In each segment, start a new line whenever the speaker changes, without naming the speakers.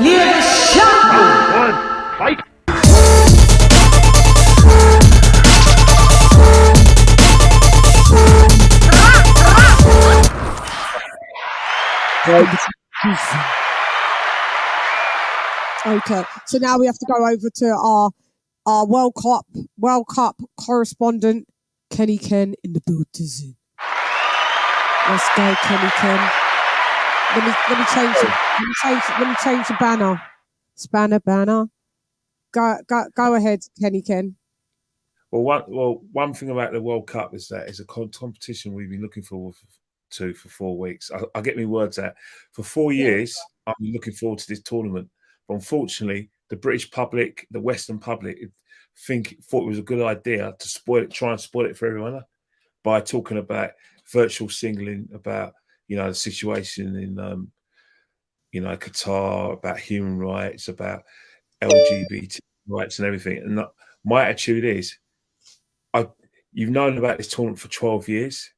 LadyChann. Fight.
Okay, so now we have to go over to our World Cup correspondent, Kenny Ken in the building. Let's go, Kenny Ken. Let me change the banner. Banner. Go ahead, Kenny Ken.
One thing about the World Cup is that it's a competition we've been looking forward to for 4 weeks. I get my words out. For 4 years, I've been looking forward to this tournament. But unfortunately, the British public, the Western public, thought it was a good idea to try and spoil it for everyone by talking about virtual singling, about the situation in Qatar, about human rights, about LGBT rights and everything. And my attitude is, you've known about this tournament for 12 years,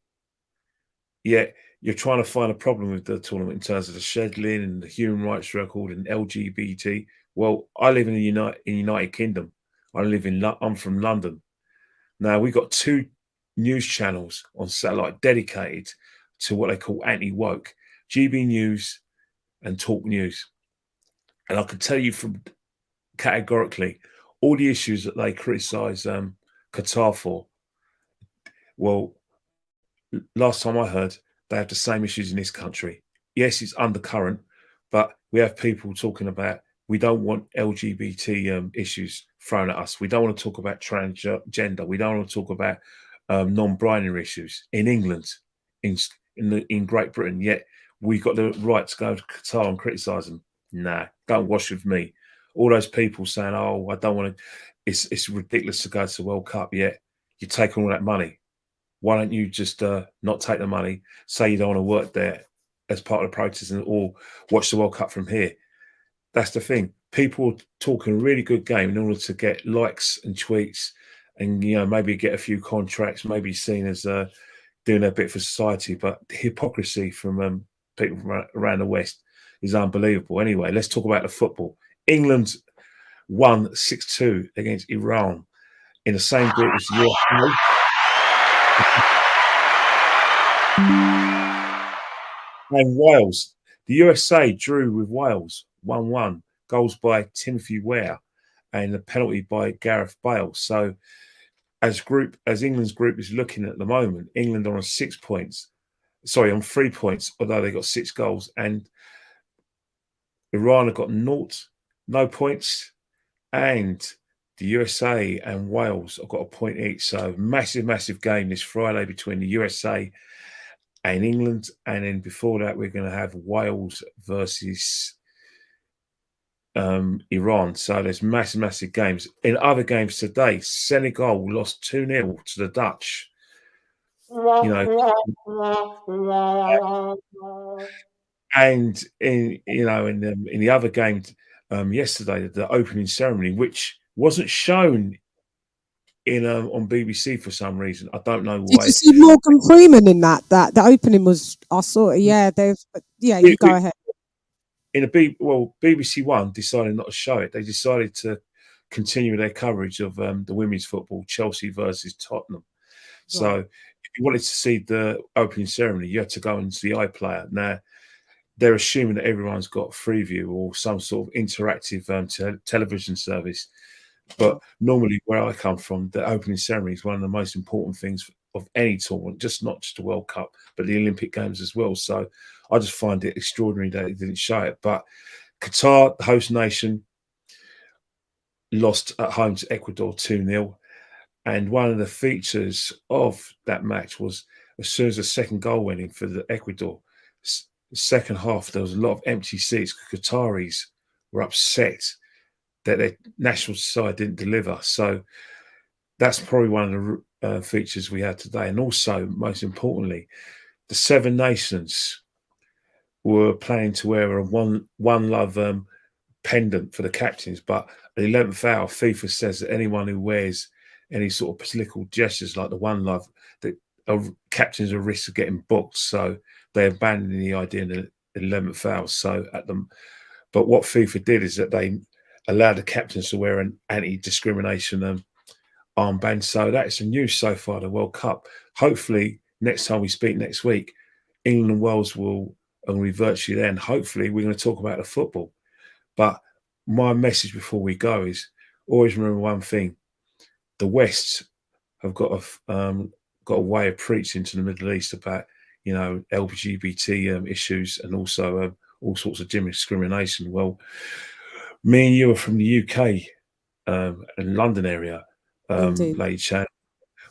yet you're trying to find a problem with the tournament in terms of the scheduling and the human rights record and LGBT. Well, I live in the United Kingdom. I'm from London. Now, we've got 2 news channels on satellite dedicated to what they call anti-woke, GB News and Talk News. And I can tell you from categorically, all the issues that they criticise Qatar for, well, last time I heard, they have the same issues in this country. Yes, it's undercurrent, but we have people talking about, we don't want LGBT issues thrown at us. We don't want to talk about transgender. We don't want to talk about non-binary issues in England, in Great Britain. Yet we've got the right to go to Qatar and criticise them. Nah, don't wash with me. All those people saying, "Oh, I don't want to." It's ridiculous to go to the World Cup. Yet you take all that money. Why don't you just not take the money, say you don't want to work there as part of the protest, or watch the World Cup from here? That's the thing. People are talking a really good game in order to get likes and tweets and, maybe get a few contracts, maybe seen as doing a bit for society. But the hypocrisy from people from around the West is unbelievable. Anyway, let's talk about the football. England won 6-2 against Iran in the same group as the USA. And Wales. The USA drew with Wales 1-1, goals by Timothy Weah and a penalty by Gareth Bale. So as England's group is looking at the moment, England are on 6 points. Sorry, on 3 points, although they got 6 goals. And Iran have got no points. And the USA and Wales have got a point each. So massive, massive game this Friday between the USA and England. And then before that, we're going to have Wales versus Iran. So there's massive, massive games. In other games today, Senegal lost 2-0 to the Dutch. And in the other game yesterday, the opening ceremony, which wasn't shown on BBC for some reason. I don't know why.
Did you see Morgan Freeman in that? That the opening was, I saw it. Yeah, you go ahead.
BBC One decided not to show it. They decided to continue their coverage of the women's football, Chelsea versus Tottenham. So if you wanted to see the opening ceremony, you had to go into the iPlayer. Now, they're assuming that everyone's got Freeview or some sort of interactive television service. But normally where I come from, the opening ceremony is one of the most important things of any tournament, not just the World Cup, but the Olympic Games as well. So I just find it extraordinary that it didn't show it. But Qatar, the host nation, lost at home to Ecuador 2-0. And one of the features of that match was, as soon as the second goal went in for the Ecuador, the second half, there was a lot of empty seats. Qataris were upset that their national side didn't deliver. So that's probably one of the features we had today. And also, most importantly, the 7 nations were planning to wear a one love pendant for the captains. But at the 11th hour, FIFA says that anyone who wears any sort of political gestures like the one love, that captains are at risk of getting booked. So they're abandoning the idea in the 11th hour. So at the But what FIFA did is that they allowed the captains to wear an anti-discrimination armband. So that's the news so far, the World Cup. Hopefully, next time we speak next week, England and Wales will revert you then. Hopefully, we're going to talk about the football. But my message before we go is always remember one thing: the West have got a way of preaching to the Middle East about LGBT issues and also all sorts of discrimination. Well, me and you are from the UK and London area,
Indeed.
LadyChann.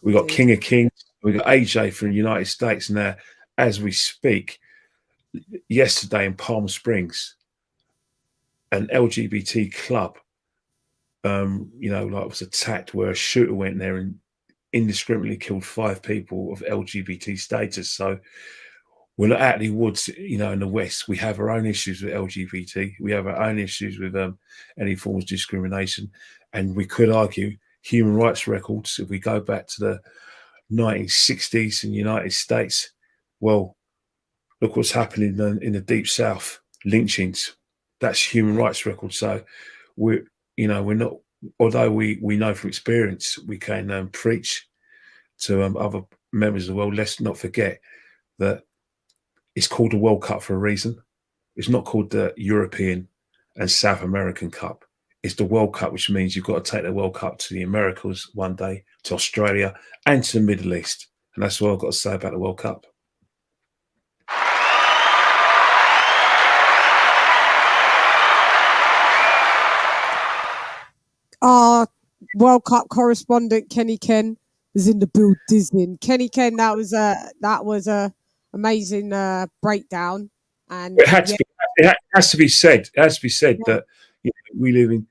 We got
Indeed.
King of Kings. We got AJ from the United States now. As we speak, yesterday in Palm Springs, an LGBT club, was attacked where a shooter went there and indiscriminately killed 5 people of LGBT status. So we're not out of the woods, in the West. We have our own issues with LGBT. We have our own issues with any forms of discrimination. And we could argue human rights records, if we go back to the 1960s in the United States, well, look what's happening in the Deep South, lynchings. That's human rights records. So we're not, although we know from experience, we can preach to other members of the world. Let's not forget that it's called the World Cup for a reason. It's not called the European and South American Cup. It's the World Cup, which means you've got to take the World Cup to the Americas one day, to Australia, and to the Middle East. And that's what I've got to say about the World Cup.
Our World Cup correspondent Kenny Ken is in the building. Kenny Ken, that was a amazing breakdown, and
it has to be said. It has to be said that we live in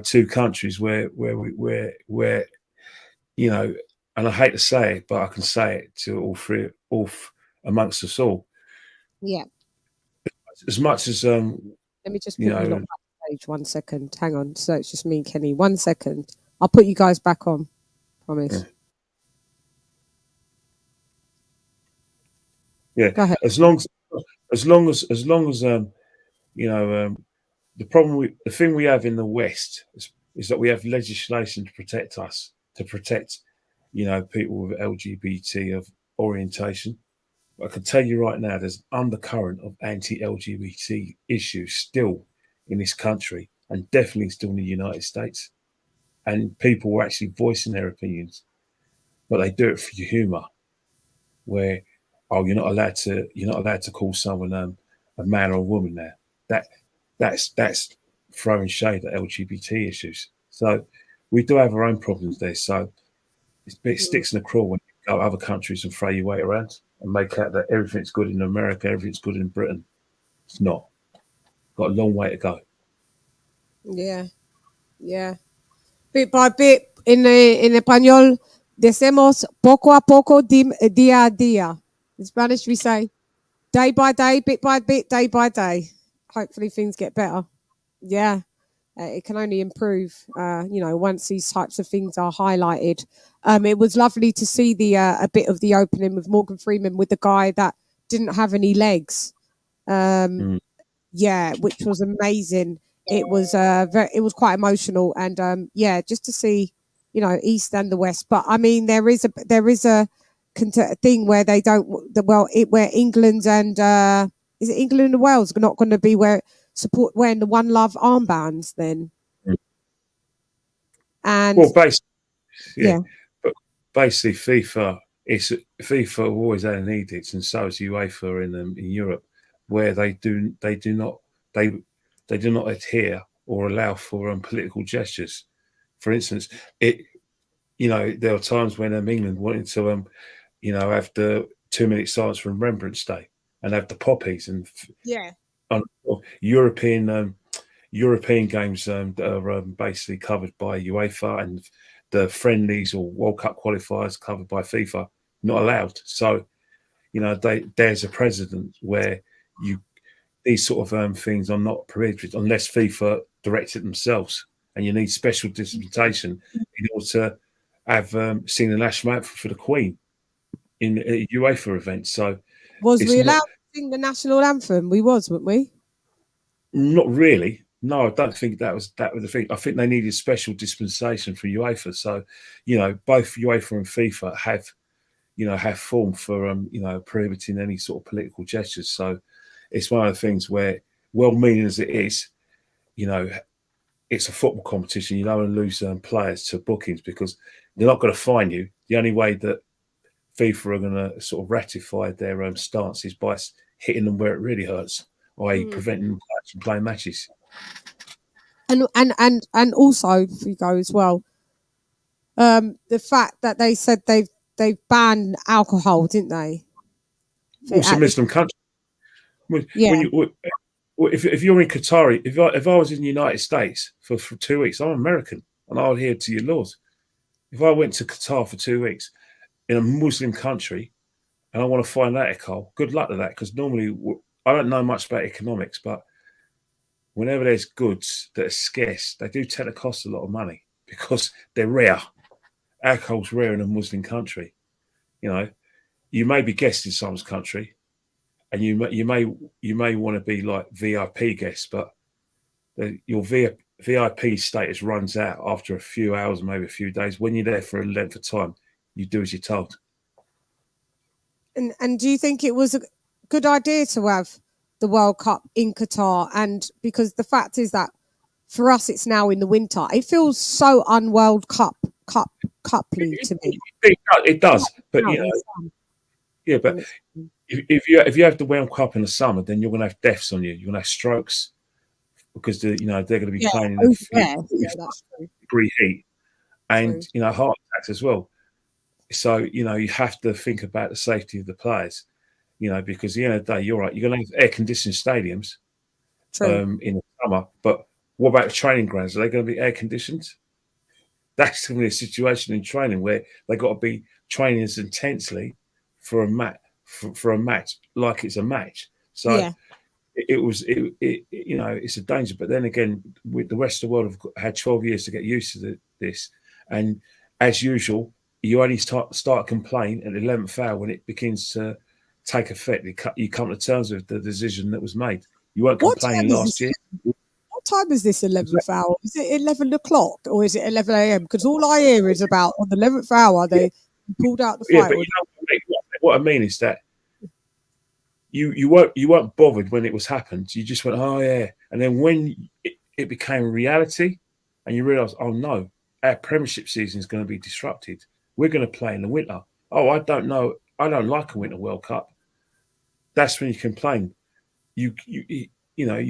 2 countries where and I hate to say it, but I can say it to all amongst us all.
Yeah.
As much as
let me just put you lot backstage 1 second. Hang on. So it's just me and Kenny. 1 second. I'll put you guys back on. Promise.
Yeah.
Go ahead.
As long as the thing we have in the West is that we have legislation to protect us, to protect people with LGBT of orientation. But I can tell you right now, there's an undercurrent of anti-LGBT issues still in this country, and definitely still in the United States. And people are actually voicing their opinions, but they do it for humour. Where, you're not allowed to call someone a man or a woman now. That's throwing shade at LGBT issues. So we do have our own problems there. So it's a bit sticks in the craw when you go to other countries and throw your weight around and make out that everything's good in America, everything's good in Britain. It's not. Got a long way to go.
Yeah. Bit by bit, en español, decimos poco a poco, día a día. In Spanish, we say day by day, bit by bit, day by day. Hopefully things get better. Yeah. It can only improve, once these types of things are highlighted. It was lovely to see a bit of the opening with Morgan Freeman with the guy that didn't have any legs. Yeah, which was amazing. It was it was quite emotional, and just to see, East and the West. But I mean, there is a thing where they don't where England and is it England and Wales are not going to be wearing the One Love armbands then? And
but basically FIFA have always had an edict, and so is UEFA in Europe, where they do not adhere or allow for political gestures. For instance, there are times when England wanted to have the 2-minute silence from Remembrance Day and have the poppies and on European games that are basically covered by UEFA, and the friendlies or World Cup qualifiers covered by FIFA, not allowed. So, there's a precedent where these sort of things are not permitted unless FIFA directs it themselves, and you need special dispensation in order to have seen the national anthem for the Queen in a UEFA event. So,
was we allowed to sing the national anthem? We was, weren't we?
Not really. No, I don't think that was the thing. I think they needed special dispensation for UEFA. So, both UEFA and FIFA have formed for prohibiting any sort of political gestures. So it's one of the things where, well-meaning as it is, you know, it's a football competition. You don't want to lose players to bookings because they're not going to fine you. The only way that FIFA are going to sort of ratify their stance is by hitting them where it really hurts, i.e., preventing them from playing matches.
And also, if we go as well, the fact that they said they've banned alcohol, didn't they?
It's a Muslim country.
Yeah.
If you're in Qatar, if I was in the United States for 2 weeks, I'm American and I'll adhere to your laws. If I went to Qatar for 2 weeks in a Muslim country and I want to find that alcohol, good luck to that, because normally I don't know much about economics, but whenever there's goods that are scarce, they do tend to cost a lot of money because they're rare. Alcohol's rare in a Muslim country. You may be guests in someone's country, and you may want to be like VIP guests, but your VIP status runs out after a few hours, maybe a few days. When you're there for a length of time, you do as you're told.
And do you think it was a good idea to have the World Cup in Qatar? And because the fact is that for us, it's now in the winter. It feels so un-World Cup-ly to me.
It does, but yeah, but if you have the World Cup in the summer, then you're going to have deaths on you. You're going to have strokes because they're going to be playing in degree heat, and heart attacks as well. So you have to think about the safety of the players. Because at the end of the day, you're right. You're going to have air-conditioned stadiums in the summer, but what about the training grounds? Are they going to be air-conditioned? That's going to be a situation in training where they got to be training as intensely for a match, like it's a match. So it's a danger. But then again, with the rest of the world have had 12 years to get used to this, and as usual, you only start complaining at the 11th hour when it begins to take effect. You come to terms with the decision that was made. You weren't complaining last year.
What time is this 11th hour? Is it 11 o'clock or is it 11 a.m.? Because all I hear is about on the 11th hour they pulled out the fight.
Yeah, but what I mean is that you weren't bothered when it was happened. You just went, oh yeah, and then when it became reality, and you realise, oh no, our Premiership season is going to be disrupted. We're going to play in the winter. Oh, I don't know. I don't like a Winter World Cup. That's when you complain. You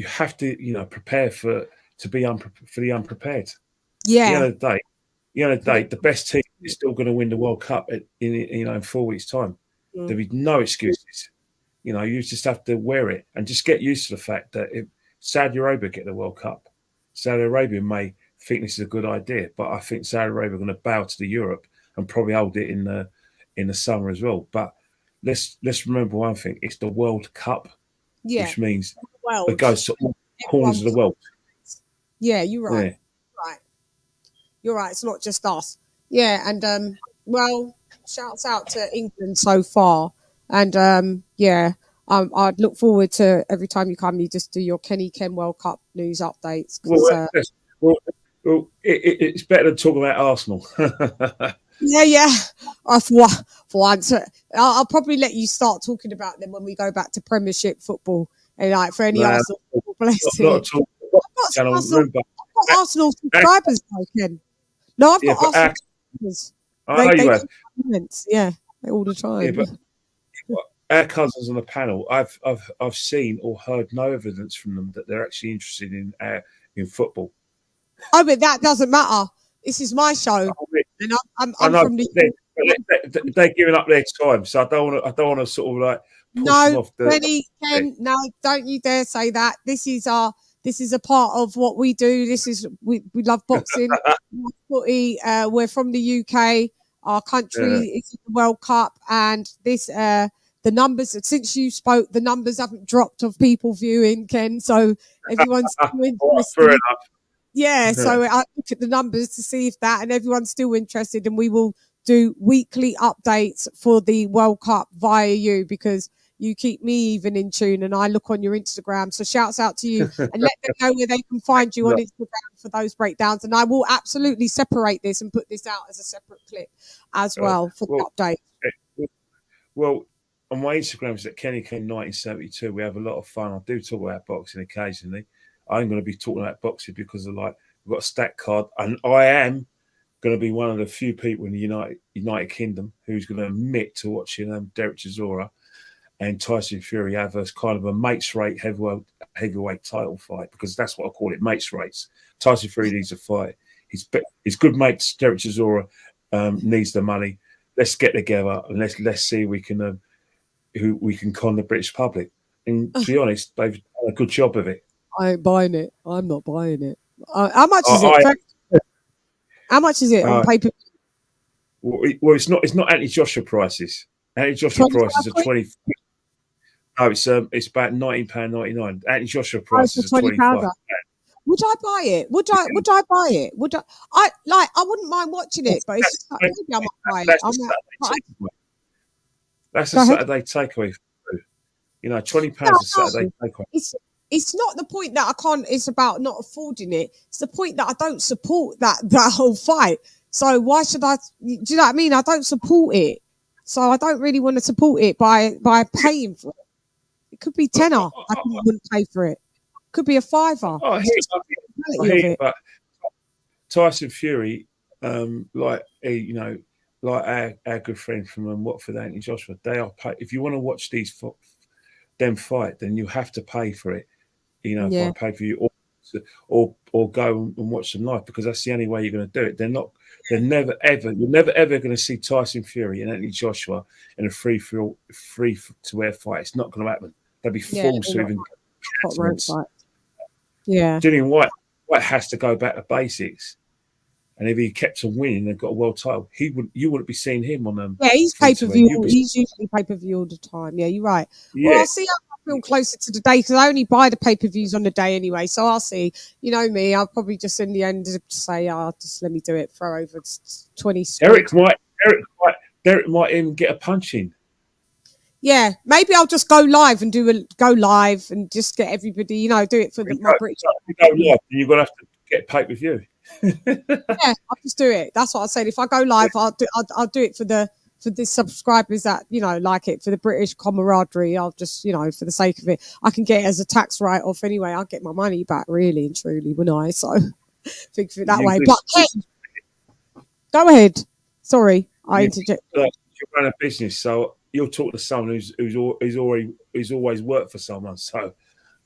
have to prepare for the unprepared.
Yeah.
At the end of the day, the best team is still going to win the World Cup in 4 weeks' time. There'll be no excuses. You just have to wear it and just get used to the fact that if Saudi Arabia get the World Cup, Saudi Arabia may think this is a good idea, but I think Saudi Arabia are going to bow to the Europe and probably hold it in the summer as well. But let's remember one thing: it's the World Cup, which means it goes to all corners of the world.
Yeah, you're right.
Yeah.
Right, you're right. It's not just us. Yeah, and shouts out to England so far, and I'd look forward to every time you come. You just do your Kenny Ken World Cup news updates.
Well, it's better than talking about Arsenal.
Yeah. For once, I'll probably let you start talking about them when we go back to Premiership football. And like for any Arsenal football, bless you. I've got Arsenal subscribers, Ken. No, I've got Arsenal subscribers. They all the time.
Yeah, but our cousins on the panel, I've seen or heard no evidence from them that they're actually interested in football.
Oh, but that doesn't matter. This is my show, and I'm from the.
They're giving up their time, so I don't want to sort of like push them off the.
Ken, no, don't you dare say that. This is a part of what we do. We love boxing, footy. We're from the UK. Our country is in the World Cup, and the numbers since you spoke, the numbers haven't dropped of people viewing, Ken. So everyone's still interested.
Fair enough.
Yeah, so I look at the numbers to see if that, and everyone's still interested, and we will do weekly updates for the World Cup via you because you keep me even in tune, and I look on your Instagram. So shouts out to you, and let them know where they can find you on Instagram for those breakdowns. And I will absolutely separate this and put this out as a separate clip as well for the update.
Well, on my Instagram is at KennyKen1972. We have a lot of fun. I do talk about boxing occasionally. I'm going to be talking about boxing because of we've got a stat card, and I am going to be one of the few people in the United Kingdom who's going to admit to watching Derek Chisora and Tyson Fury have a kind of a mates rate heavyweight title fight, because that's what I call it, mates rates. Tyson Fury needs a fight. His good mates Derek Chisora needs the money. Let's get together and let's see who we can con the British public. And to be honest, they've done a good job of it.
I ain't buying it. I'm not buying it. How much is it? How much is it on paper?
Well, it's not anti-Joshua prices. Anti-Joshua prices are 20. No, it's about £19.99. Anti-Joshua prices are £25.
Would I buy it? Would I buy it? I wouldn't mind watching it, but it's just maybe I might buy it.
That's a Saturday takeaway. You know, £20 a Saturday takeaway.
It's not the point that I can't. It's about not affording it. It's the point that I don't support that whole fight. So why should I? Do you know what I mean? I don't support it, so I don't really want to support it by paying for it. It could be tenner. I wouldn't pay for it. Could be a fiver.
I hear, but Tyson Fury, like our good friend from Watford, Anthony Joshua, they are paid. If you want to watch them fight, then you have to pay for it. You know, if I pay for you, or go and watch them live, because that's the only way you're going to do it. You're never ever going to see Tyson Fury and Anthony Joshua in a free to air fight. It's not going to happen. They'll be forced to even.
Yeah,
Dillian White has to go back to basics, and if he kept on winning, they've got a world title. You wouldn't be seeing him on them.
Yeah, he's pay-per-view. He's usually pay-per-view all the time. Yeah, you're right. Yeah. Well, I'll see how I feel closer to the day, because I only buy the pay-per-views on the day anyway. So I'll see. You know me, I'll probably just in the end say, just let me do it. Throw over 20.
Derek might even get a punch in.
Yeah, maybe I'll just go live and and just get everybody, do it for my British.
You go live, you're gonna have to get pay-per-view.
Yeah, I'll just do it. That's what I said. If I go live, I'll do it for the subscribers that like it, for the British camaraderie. I'll just for the sake of it, I can get it as a tax write-off anyway. I'll get my money back, really and truly, wouldn't I? So think of it that way. But go ahead. Sorry, I interject.
You run a business, so you'll talk to someone who's always worked for someone. So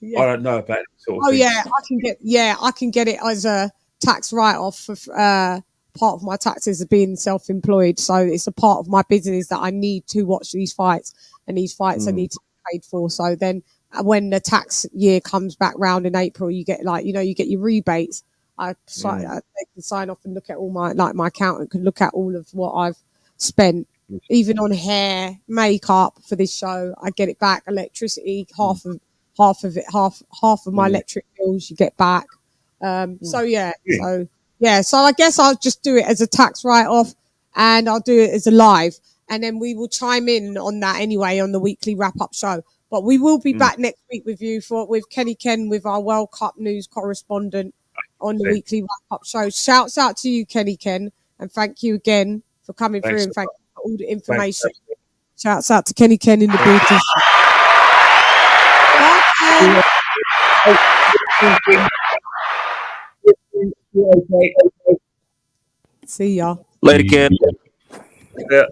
I don't know about that sort of thing.
I can get it as a tax write-off for part of my taxes of being self-employed. So it's a part of my business that I need to watch these fights, and these fights I need to be paid for. So then when the tax year comes back round in April, you get you get your rebates. I can sign off and look at all my accountant can look at all of what I've spent, even on hair, makeup for this show. I get it back. Electricity, half of my electric bills you get back. So I guess I'll just do it as a tax write-off, and I'll do it as a live, and then we will chime in on that anyway on the weekly wrap-up show. But we will be back next week with Kenny Ken, with our World Cup news correspondent on the weekly wrap-up show. Shouts out to you, Kenny Ken, and thank you again for coming through, and thank you for all the information. Shouts out to Kenny Ken in the building. See ya.
LadyChann.
Yeah.